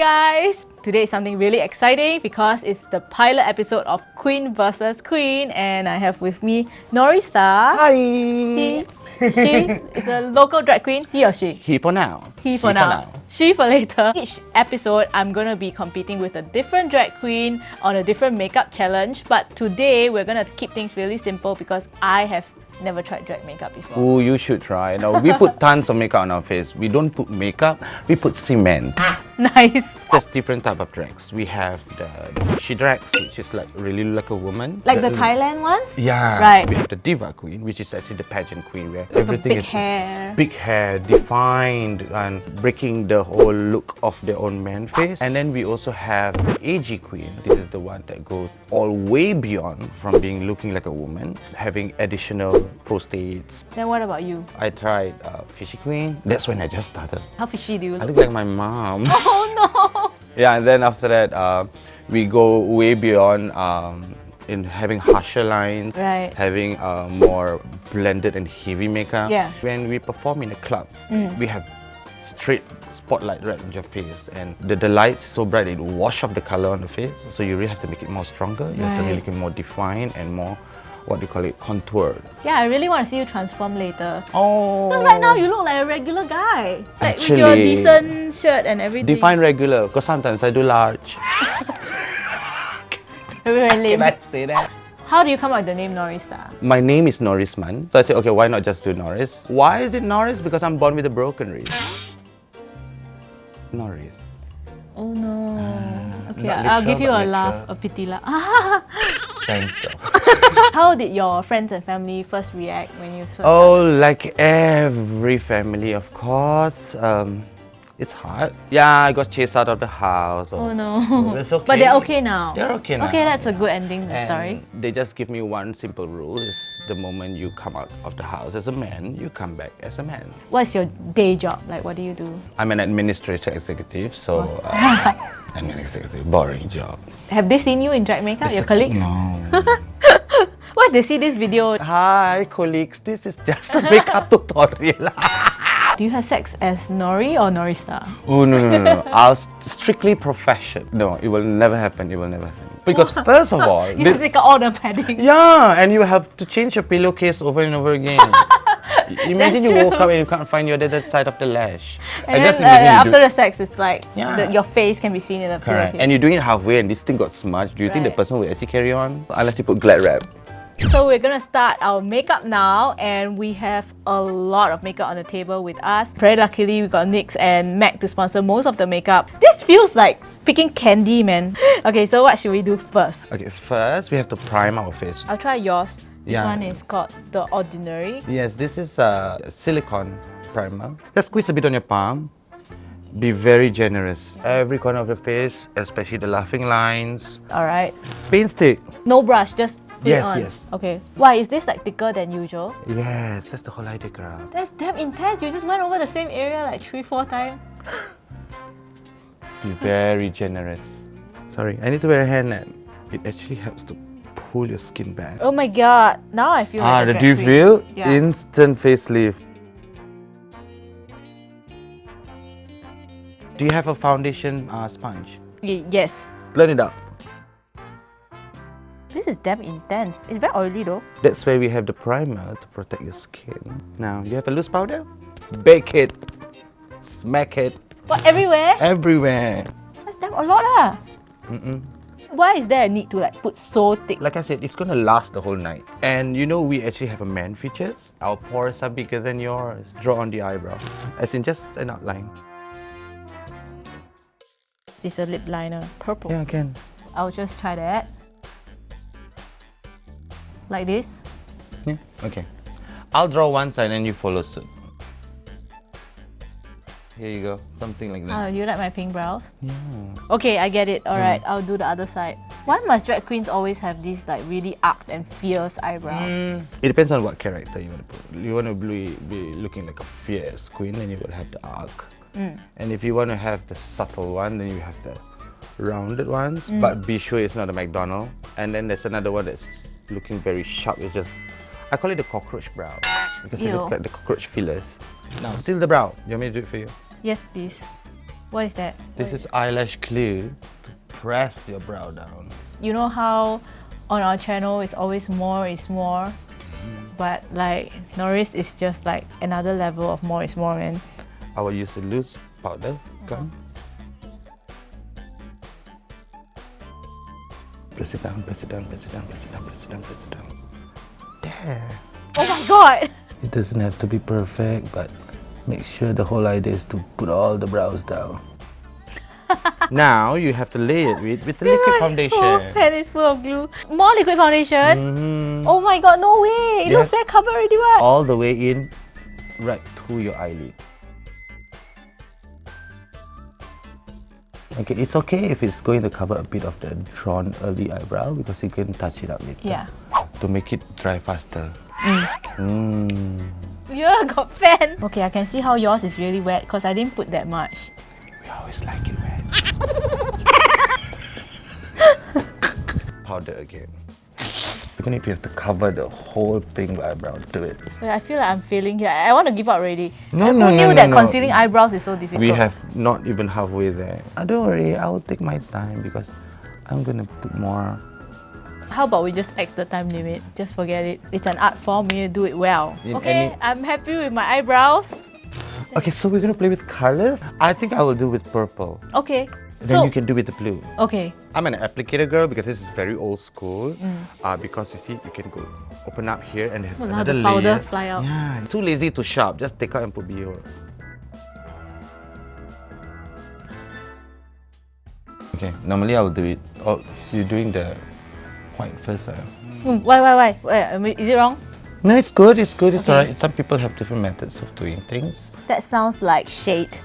guys! Today is something really exciting because it's the pilot episode of Queen vs. Queen, and I have with me Noristar. Hi! She is a local drag queen. He or she? He for now. He for now. She for later. Each episode, I'm gonna be competing with a different drag queen on a different makeup challenge. But today, we're gonna keep things really simple because I have never tried drag makeup before. Oh, you should try. No, we put tons of makeup on our face. We don't put makeup, we put cement. Nice. There's different type of drags. We have the fishy drags, which is like really like a woman. Like the Thailand ones? Yeah. Right. We have the diva queen, which is actually the pageant queen, where Like everything big is hair. big hair, defined, and breaking the whole look of their own man face. And then we also have the AG queen. This is the one that goes all way beyond from being looking like a woman, having additional prostates. Then what about you? I tried fishy queen. That's when I just started. How fishy do you I look? look like my mom. Oh no! Yeah, and then after that, we go way beyond in having harsher lines, Right. having more blended and heavy makeup. Yeah. When we perform in a club, we have straight spotlight right on your face, and the light is so bright it will wash off the color on the face. So you really have to make it more stronger. You have to really make it more defined and more, what do you call it, contoured. Yeah, I really want to see you transform later. Oh. Because right now you look like a regular guy. Like with your Actually, decent shirt and everything. Define regular, because sometimes I do large. Very, very lame. Can I say that? How do you come up with the name Noristar? My name is Norisman. So I said, okay, why not just do Norris? Why is it Norris? Because I'm born with a broken wrist. Norris. Oh no. Okay, not I'll give you literal, a but laugh, literal. a pity laugh. Thanks, girl. How did your friends and family first react when you first Oh, like every family, of course. It's hard. Yeah, I got chased out of the house. Oh no. It's okay. But they're okay now. They're okay now. Okay, that's a good ending to the And story. they just give me one simple rule: is the moment you come out of the house as a man, you come back as a man. What's your day job? Like, what do you do? I'm an administrative executive, so I'm an executive. Boring job. Have they seen you in drag makeup, your colleagues? No. What, they see this video? Hi, colleagues. This is just a makeup tutorial. Do you have sex as Nori or Noristar? Oh, no. I'll strictly profession. No, it will never happen. It will never happen. Because first of all, You have to take out all the padding. yeah, and you have to change your pillowcase over and over again. Imagine you woke up and you can't find your other side of the lash. And just then, imagine you after the sex, it's like Yeah. your face can be seen in the Correct. pillowcase. And you're doing it halfway and this thing got smudged. Do you think the Right. person will actually carry on? Unless you put Glad wrap. So we're gonna start our makeup now, and we have a lot of makeup on the table with us. Very luckily, we got NYX and MAC to sponsor most of the makeup. This feels like picking candy, man. Okay, so what should we do first? Okay, first we have to prime our face. I'll try yours. This Yeah. one is called The Ordinary. Yes, this is a silicone primer. Just squeeze a bit on your palm. Be very generous. Every corner of your face, especially the laughing lines. Alright. Paint stick. No brush, just put Yes, it on. yes. Okay. Why, is this like thicker than usual? Yes, that's the whole idea, girl. That's damn intense. You just went over the same area like 3-4 times. Be very generous. Sorry, I need to wear a hairnet. It actually helps to pull your skin back. Oh my god. Now I feel like a drag do you queen. feel? Yeah. Instant facelift. Do you have a foundation sponge? Yes. Blend it out. This is damn intense. It's very oily though. That's why we have the primer to protect your skin. Now, you have a loose powder? Bake it. Smack it. What, everywhere? Everywhere. That's damn a lot lah. Why is there a need to like put so thick? Like I said, it's gonna last the whole night. And you know, we actually have a man features. Our pores are bigger than yours. Draw on the eyebrow. As in just an outline. This is a lip liner. Purple. Yeah, I can. I'll just try that. Like this. Yeah, okay. I'll draw one side and you follow suit. Here you go, something like that. You like my pink brows? Yeah. Okay, I get it. Alright, I'll do the other side. Why must drag queens always have these like really arched and fierce eyebrows? It depends on what character you want to put. You want to be looking like a fierce queen, then you will have the arc. And if you want to have the subtle one, then you have the rounded ones. But be sure it's not a McDonald's. And then there's another one that's looking very sharp. It's just, I call it the cockroach brow because it Ew. looks like the cockroach fillers. Now, seal the brow. You want me to do it for you? Yes, please. What is that? This is eyelash glue to press your brow down. You know how on our channel it's always more is more, but like Noris is just like another level of more is more, man. I will use a loose powder gun. Press it down, press it down, press it down, press it down, press it down, press it down. There. Oh my god! It doesn't have to be perfect, but make sure the whole idea is to put all the brows down. Now you have to lay it with the liquid foundation. Oh, pen is full of glue. More liquid foundation? Oh my god, no way! It looks like covered already, what? All the way in, right to your eyelid. Okay, it's okay if it's going to cover a bit of the drawn early eyebrow because you can touch it up later. Yeah. To make it dry faster. Yeah, got fan. Okay, I can see how yours is really wet because I didn't put that much. We always like it wet. Powder again. Even if you have to cover the whole pink eyebrow, do it. Wait, I feel like I'm failing here. I want to give up already. No, Who knew that concealing eyebrows is so difficult? We have not even halfway there. Don't worry, I will take my time because I'm gonna put more. How about we just act the time limit? Just forget it. It's an art form, you need to do it well. Okay, I'm happy with my eyebrows. Okay, so we're gonna play with colors. I think I will do with purple. Okay. Then you can do with the blue. Okay. I'm an applicator girl because this is very old school. Because you see, you can go open up here and there's another the powder layer. fly out. Yeah, too lazy to sharp. Just take out and put BO. Okay, normally I will do it. Oh, you're doing the white first. Why? Wait, is it wrong? No, it's good. It's good. It's Okay. alright. Some people have different methods of doing things. That sounds like shade.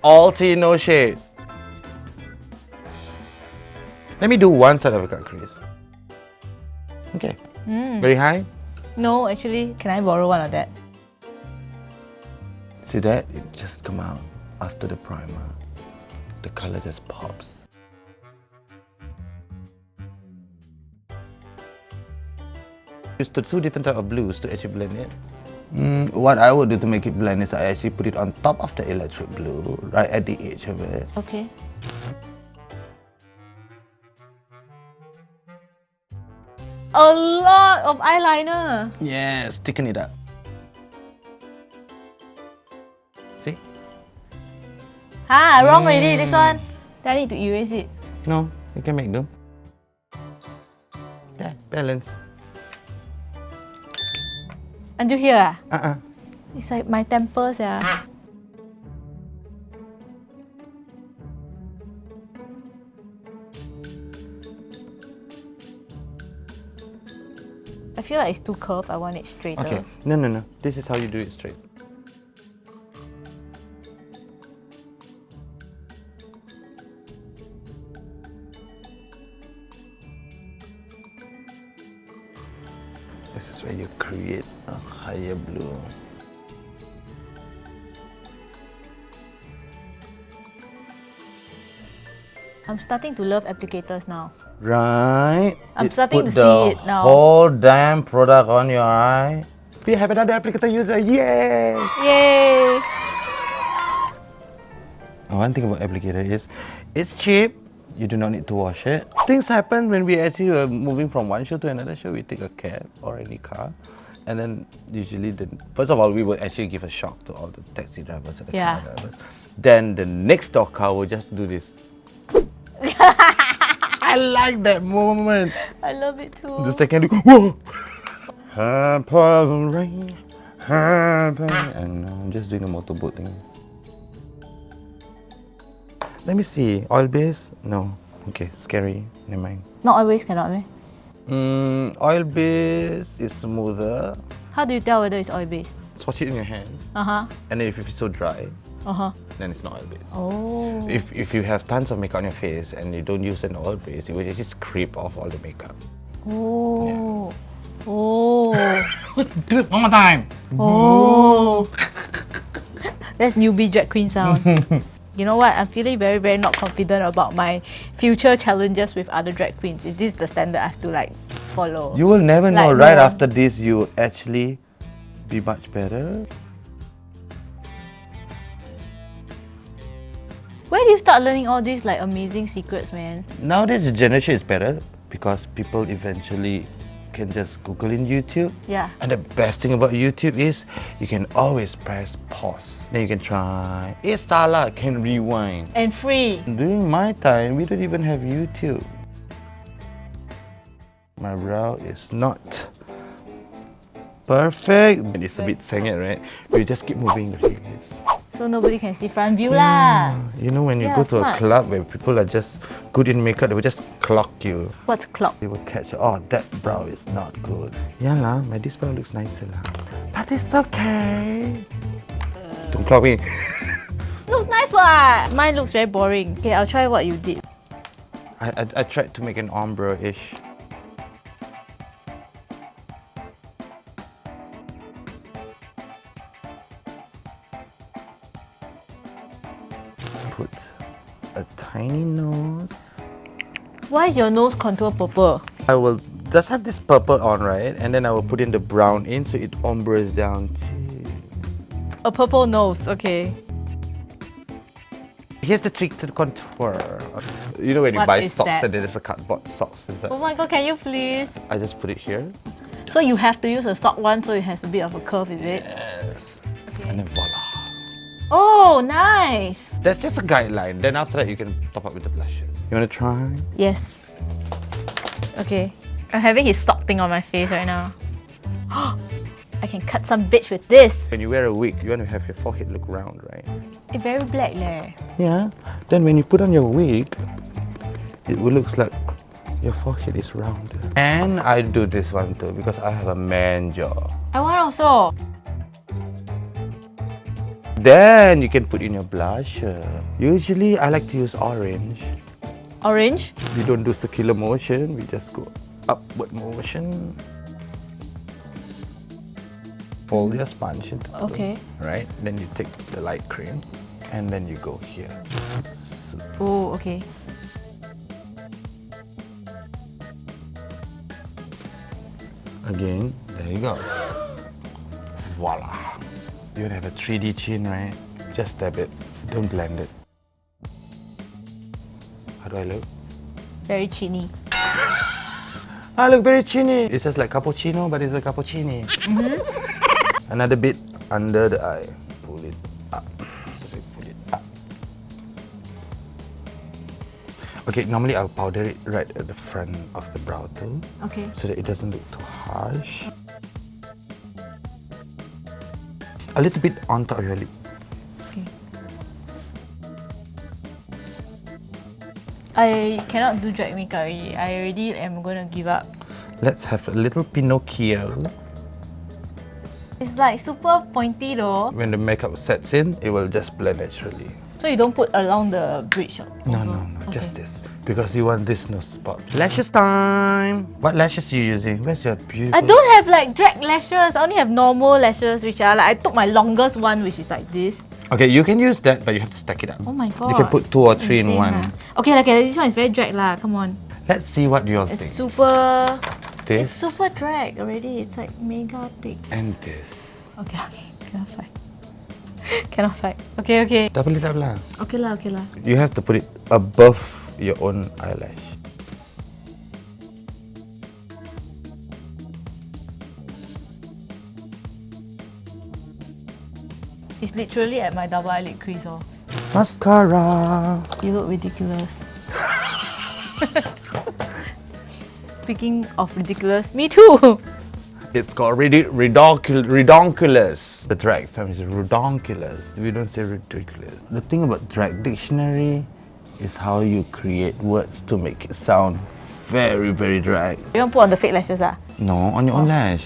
All tea, no shade. Let me do one side of a cut crease. Okay. Very high. No, actually, can I borrow one of that? See that? It just come out after the primer. The color just pops. Use the two different types of blues to actually blend it. What I would do to make it blend is I actually put it on top of the electric blue, right at the edge of it. Okay. A lot of eyeliner. Yes, thicken it up. See? Wrong already, this one. I need to erase it. No, you can make them. There, balance. Until here? Uh-uh. It's like my temples, yeah. I feel like it's too curved. I want it straighter. Okay. No. This is how you do it straight. This is where you create a higher blue. I'm starting to love applicators now. Right. I'm starting to put see it now. the whole damn product on your eye. We have another applicator user. Yay! Yay! One thing about applicator is, it's cheap. You do not need to wash it. Things happen when we actually are moving from one show to another show. We take a cab or any car, and then usually, first of all, we will actually give a shock to all the taxi drivers and the car drivers. Then the next door car will just do this. I like that moment. I love it too. The second, whoa! Purple rain, and I'm just doing the motorboat thing. Let me see. Oil base? No. Okay, scary. Never mind. Not always cannot, me. Oil base is smoother. How do you tell whether it's oil based? Swatch it in your hand. Uh-huh. And then if it's so dry, Uh-huh. then it's not oil base. Oh. If you have tons of makeup on your face and you don't use an oil base, it will just scrape off all the makeup. Oh. Yeah. Oh. Do it one more time. Oh. That's newbie drag queen sound. You know what? I'm feeling very, very not confident about my future challenges with other drag queens. If this is the standard I have to like follow. You will never know. Like, Right no. after this, you will actually be much better. Where do you start learning all these like amazing secrets, man? Nowadays the generation is better because people eventually can just Google in YouTube. Yeah. And the best thing about YouTube is you can always press pause. Then you can try. It's salah, can rewind. And free. During my time, we don't even have YouTube. My brow is not perfect. And it's a bit sengit, right? We just keep moving the fingers. So nobody can see front view lah. You know when you Yeah, go to smart. a club where people are just good in makeup, they will just clock you. What's clock? They will catch, oh, that brow is not good. Yeah lah, my this brow looks nicer lah. But it's okay. Don't clock me. Looks nice what? Mine looks very boring. Okay, I'll try what you did. I tried to make an ombre-ish. Put a tiny nose. Why is your nose contour purple? I will just have this purple on, right? And then I will put in the brown in so it ombres down too. A purple nose, okay. Here's the trick to the contour. You know when you What buy is socks that? and then there's a cardboard socks inside? Oh my god, can you please? I just put it here. So you have to use a sock one so it has a bit of a curve, is it? Yes. Okay. And then voila. Oh, nice! That's just a guideline. Then after that you can top up with the blushes. You wanna try? Yes. Okay. I'm having his sock thing on my face right now. I can cut some bitch with this. When you wear a wig, you want to have your forehead look round, right? It's very black leh. Yeah. Then when you put on your wig, it will look like your forehead is rounded. And I do this one too because I have a man jaw. I want also. Then you can put in your blusher. Usually I like to use orange. Orange? We don't do circular motion, we just go upward motion. Fold your sponge into the, Okay. right? Then you take the light cream and then you go here. Oh, okay. Again, there you go. Voila. You want to have a 3D chin, right? Just dab it, don't blend it. How do I look? Very chiny. I look very chinny. It's just like cappuccino, but it's a cappuccini. Another bit under the eye. Pull it up. Pull it up. Okay, normally I'll powder it right at the front of the brow too, Okay. so that it doesn't look too harsh. A little bit on top of your lip. Okay. I cannot do drag makeup already. I already am gonna give up. Let's have a little Pinocchio. It's like super pointy though. When the makeup sets in, it will just blend naturally. So you don't put along the bridge? No, also? no, no, Okay. just this. Because you want this nose spot. Lashes time! What lashes are you using? Where's your beautiful... I don't have like drag lashes. I only have normal lashes, which are like I took my longest one, which is like this. Okay, you can use that, but you have to stack it up. Oh my god. You can put 2 or 3 in Insane one. lah. Okay, this one is very drag lah. Come on. Let's see what you all think. It's super. This It's super drag already. It's like mega thick. and this. Okay, cannot fight. Cannot fight. Okay, okay. Double it up lah. Okay lah, okay lah. You have to put it above your own eyelash. It's literally at my double eyelid crease. Oh, Mascara. you look ridiculous. Speaking of ridiculous, me too. It's called redonkulous. The drag term is redonkulous. We don't say ridiculous. The thing about drag dictionary is how you create words to make it sound very, very drag. You want to put on the fake lashes ah? No, on your own lash.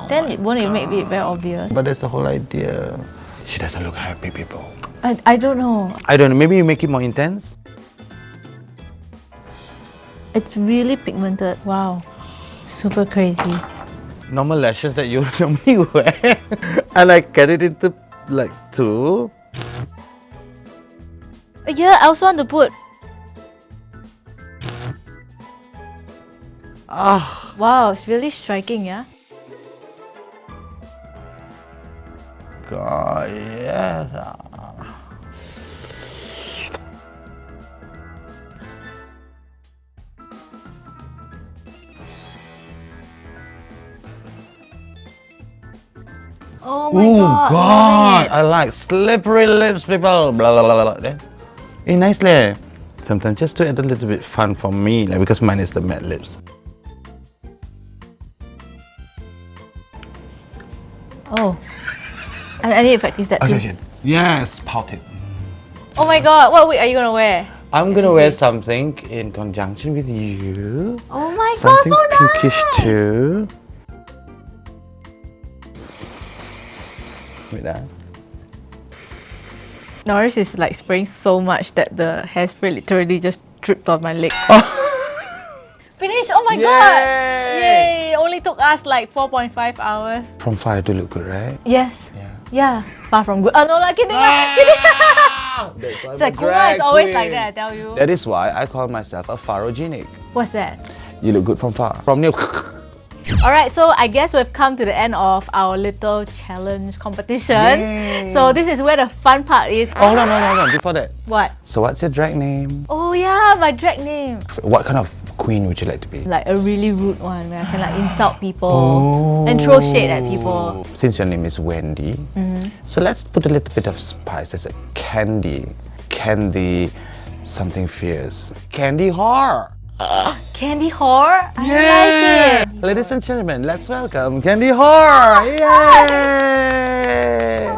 Then won't it make it very obvious? But that's the whole idea. She doesn't look happy, people. I don't know. I don't know, maybe you make it more intense? It's really pigmented. Wow. Super crazy. Normal lashes that you normally wear. And I cut it into like 2. Yeah, I also want to put. Ah, Wow, it's really striking, yeah? God, yes. Oh my Oh god. God, Loving I like slippery lips, people. Blah blah blah blah. Nice leh. Sometimes just to add a little bit fun for me, like, because mine is the matte lips. Oh. I need to practice that too. Okay. Yes, pout it. Oh my god, what wig are you gonna wear? I'm gonna wear something in conjunction with you. Oh my Something god, so pinkish nice! too. Wait that. Noris is like spraying so much that the hairspray literally just dripped on my leg. Finish! Oh my god! Yay! Only took us like 4.5 hours. From far, do look good, right? Yes. Yeah. Yeah. Far from good. Oh no, like kidding. Kidding. It's like Kuma is always like that, I tell you. That is why I call myself a photogenic. What's that? You look good from far. From near. Alright, so I guess we've come to the end of our little challenge competition. Yay. So this is where the fun part is. Oh no! Before that. What? So what's your drag name? Oh yeah, my drag name. What kind of queen would you like to be? Like a really rude one where I can like insult people and throw shade at people. Since your name is Wendy, so let's put a little bit of spice. There's a candy, something fierce, candy whore. Candy whore? I like it. Ladies and gentlemen, let's welcome Candy Whore. Yay!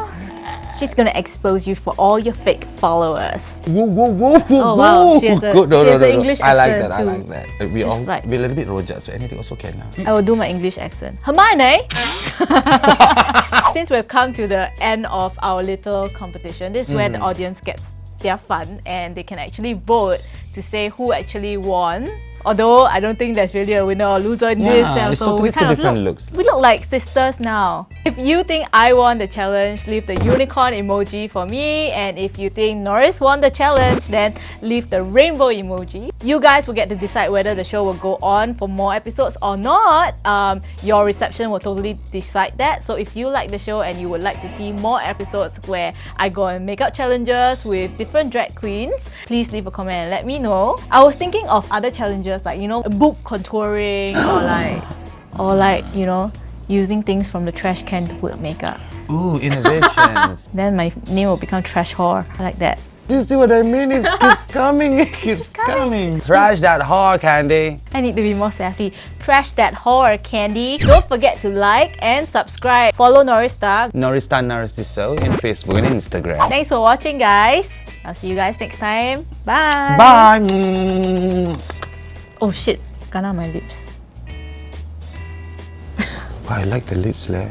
She's gonna expose you for all your fake followers. Whoa! Oh wow, she has a, Good. she has an English I like accent that. too. I like that. We Just like- we're a little bit rojak, so anything also can now. I will do my English accent. Hermione! Since we've come to the end of our little competition, this is where the audience gets their fun and they can actually vote to say who actually won. Although I don't think there's really a winner or loser in this, it's so totally we kind of different look, looks. we look like sisters now. If you think I won the challenge, leave the unicorn emoji for me, and if you think Noris won the challenge, then leave the rainbow emoji. You guys will get to decide whether the show will go on for more episodes or not. Your reception will totally decide that. So if you like the show and you would like to see more episodes where I go on makeup challenges with different drag queens, please leave a comment and let me know. I was thinking of other challenges like, you know, book contouring or like, you know, using things from the trash can to put makeup. Ooh, innovations. Then my name will become Trash Whore. I like that. Do you see what I mean? It keeps coming. It keeps coming. Trash that whore, Candy. I need to be more sassy. Trash that whore, Candy. Don't forget to like and subscribe. Follow Noristar. Noristar Narciso in Facebook and Instagram. Thanks for watching, guys. I'll see you guys next time. Bye. Bye. Oh shit, gonna my lips. I like the lips, leh.